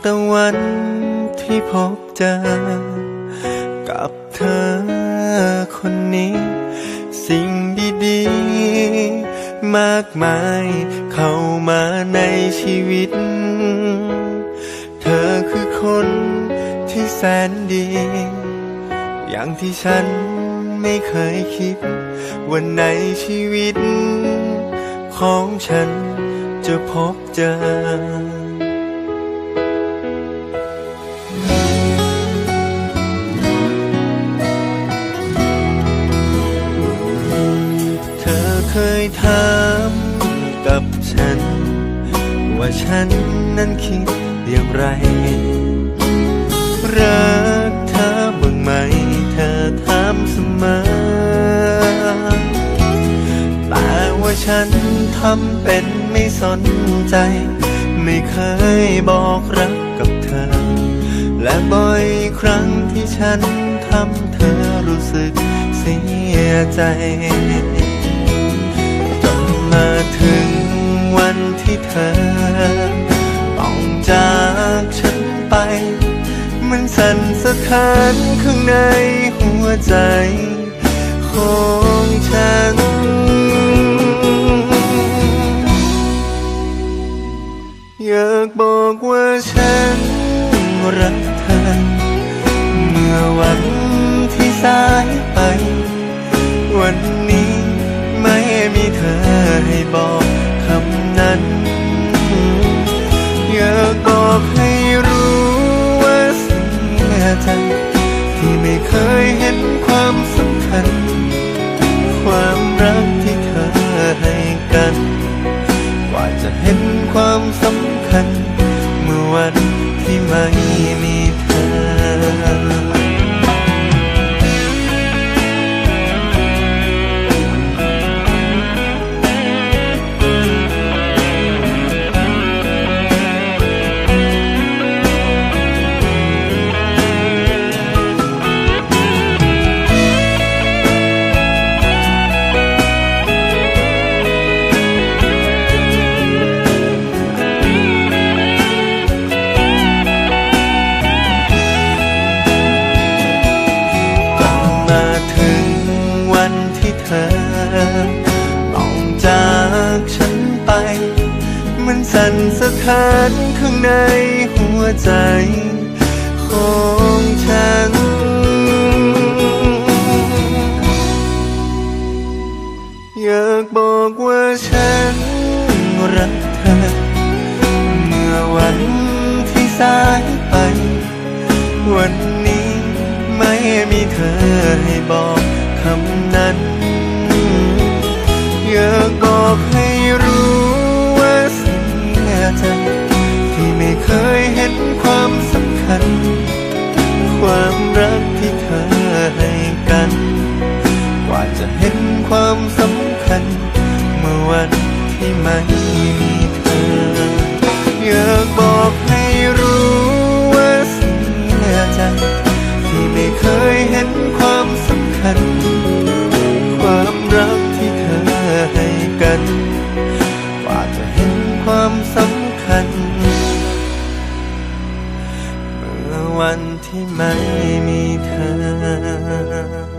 แต่วันที่พบเจอกับเธอคนนี้สิ่งดีๆมากมายเข้ามาในชีวิตเธอคือคนที่แสนดีอย่างที่ฉันไม่เคยคิดว่าในชีวิตของฉันจะพบเจอเธอเคยถามกับฉันว่าฉันนั้นคิดอย่างไรรักเธอบ้างไหมเธอถามเสมอแต่ว่าฉันทำเป็นไม่สนใจไม่เคยบอกรักกับเธอและบ่อยครั้งที่ฉันทำเธอรู้สึกเสียใจจนมาถึงวันที่เธอต้องจากฉันไปมันสั่นสะท้านข้างในหัวใจของฉันอยากบอกว่าฉันรักเธอเมื่อวันที่สายไปวันนี้ไม่มีเธอให้บอกคำนั้นอยากบอกให้รู้ว่าเสียใจที่ไม่เคยเห็นความสำคัญความรักที่เธอให้กันกว่าจะเห็นความสำคัญเมื่อวันที่ไม่มีเธอต้องจากฉันไปมันสั่นสะท้านข้างในหัวใจของฉันอยากบอกว่าฉันรักเธอเมื่อวันที่สายไปวันนี้ไม่มีเธอให้บอกคำนั้นอยากบอกให้รู้ว่าเสียใจที่ไม่เคยเห็นความสำคัญความรักที่เธอให้กันกว่าจะเห็นความสำคัญเมื่อวันที่ไม่มีเธออยากบอกให้รู้ว่าเสียใจที่ไม่เคยเห็นความสำคัญความรักที่เธอให้กันกว่าจะเห็นความสำคัญเมื่อวันที่ไม่มีเธอ